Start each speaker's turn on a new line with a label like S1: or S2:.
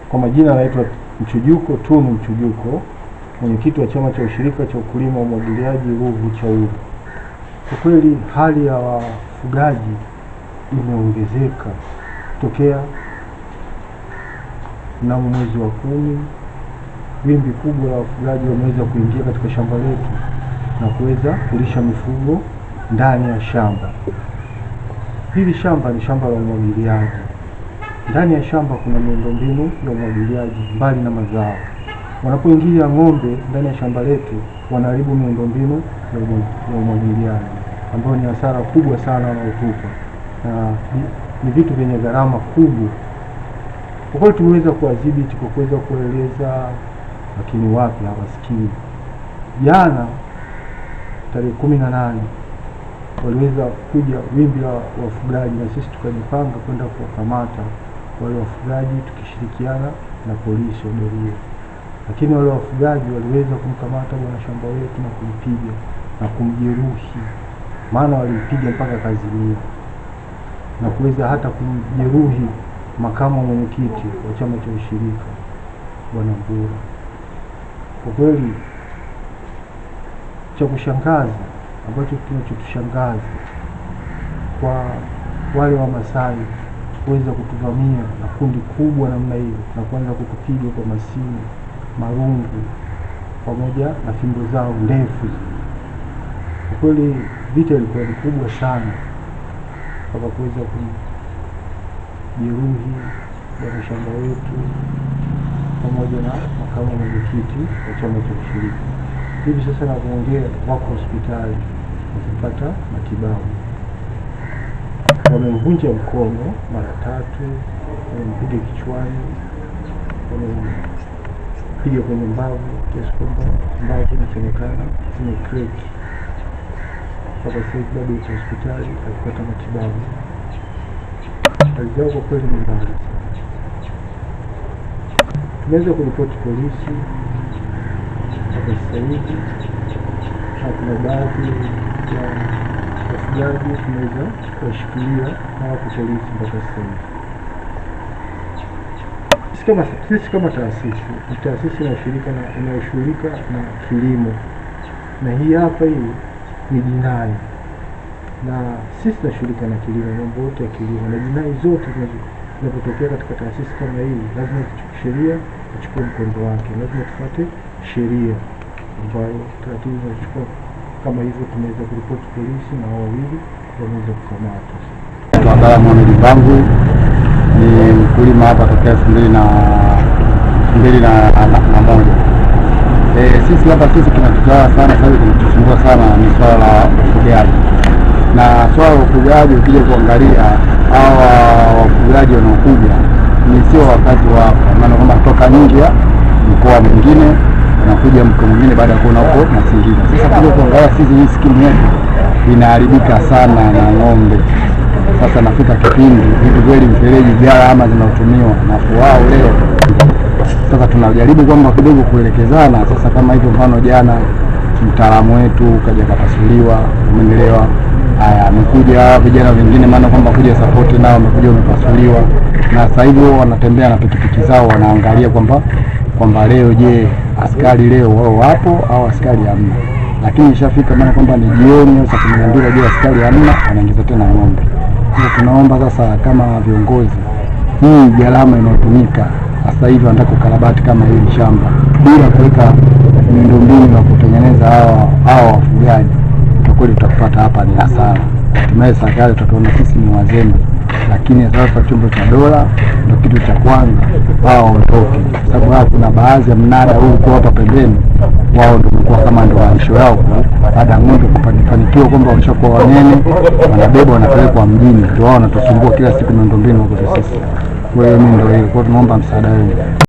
S1: Kwa majina anaitwa Mchujuko Tunu Mchujuko, mwenyekiti wa chama cha ushirika cha ukulima wa umwagiliaji Ruvu Chauru. Kwa kweli hali ya wafugaji imeongezeka tokea mnamo mwezi wa 10. Wimbi kubwa la wafugaji wameweza kuingia katika shamba letu na kuweza kulisha mifugo ndani ya shamba. Hili shamba ni shamba la umwagiliaji. Ndani ya shamba kuna miundombinu ya umwagiliaji mbali na mazao. Wanapoingia ng'ombe ndani ya shamba letu wanaharibu miundombinu ya umwagiliaji, ambayo ni hasara kubwa sana wanaotupa, na ni vitu vyenye gharama kubwa. Kwa kweli tumeweza kuwadhibiti kwa kuweza kueleza, lakini wapi hawasikii. Jana tarehe 18 waliweza kuja wimbi la wafugaji, na sisi tukajipanga kwenda kuwakamata wale wafugaji tukishirikiana na polisi wa doria. Lakini wale wafugaji waliweza kumkamata bwana shamba wetu na kumpiga na kumjeruhi, maana walimpiga mpaka kazimia, na kuweza hata kumjeruhi makamu mwenyekiti wa chama cha ushirika bwana Mbura. Kwa kweli cha kushangaza ambacho kinachotushangaza, kwa wale wa Masai kuweza kutuvamia na kundi kubwa namna hiyo na kuanza kutupiga kwa masini, marungu pamoja na fimbo zao ndefu. Kwa kweli vita ilikuwa ni kubwa sana mpaka kuweza kujeruhi bwana shamba wetu pamoja na makamu mwenyekiti wa chama cha ushirika. Hivi sasa nakuongea wako hospitali wakipata matibabu. Wamemvunja mkono mara 3, wamempiga kichwani, wamempiga kwenye mbavu kiasi kwamba mbavu inasemekana zimecrack. Sasa hivi bado yuko hospitali akipata matibabu. Hali yao kwa kweli ni mbaya sana. Tumeweza kuripoti polisi hapa sasa hivi, na kuna baadhi ya wafugaji tumeweza kuwashikilia na wako polisi mpaka sasa hivi. Sisi kama taasisi na ushirika inayoshughulika na kilimo, na hii hapa hii ni jinai, na sisi tunashughulika na kilimo, mambo yote ya kilimo, na jinai zote zinapotokea katika taasisi kama hii lazima sheria ichukue mkondo wake, lazima tufuate sheria ambayo taratibu zinachukua. Kama hivyo tumeweza kuripoti polisi na hao wawili wameweza kukamatwa.
S2: Abdalla Mohamed Bangu ni mkulima hapa tokea 2001. Sisi hapa kinatugawa sana sasa, kinatusumbua sana ni swala la ufugaji. Na swala la ufugaji ukija kuangalia hawa wafugaji wanaokuja ni sio wakazi wa hapa, maana kama kutoka nje ya mkoa mwingine wanakuja mkoa mwingine baada ya kuona huko mazingira. Sasa kuja kuangalia sisi hii skimu yetu inaharibika sana na ng'ombe. Sasa nafika kipindi vitu kweli mfereji gharama zinazotumiwa na wao leo. Sasa tunajaribu kwamba kidogo kuelekezana. Sasa kama hivyo, mfano jana mtaalamu wetu kaja kapasuliwa, umeelewa. Haya, amekuja vijana wengine, maana kwamba kuja support nao wamekuja wamepasuliwa, na sasa hivi wanatembea na pikipiki zao wanaangalia kwamba leo je, askari leo wao wapo au askari hamna. Lakini ishafika maana kwamba ni jioni saa 12, je askari hamna, wanaingiza tena ng'ombe. Sasa tunaomba sasa kama viongozi, hii gharama inayotumika sasa hivi wanataka kukarabati kama hili shamba bila kuweka miundombinu ya kutengeneza hao wafugaji, kwa kweli tutapata hapa ni hasara. Hatimaye serikali tutaona sisi ni wazembe, lakini sasa chombo cha dola ndio kitu cha kwanza hao ondoke, sababu hapo kuna baadhi ya mnada huu kwa hapa pembeni wao ndio kwa kama ndio walisho yao, baada ya ng'ombe kufanikiwa kwamba washakuwa wanene wanabeba wanapelekwa mjini, ndio wao wanatusumbua kila siku miundombinu kwa sisi. Kwa hiyo mimi ndio hiyo, kwa tunaomba msaada wenu.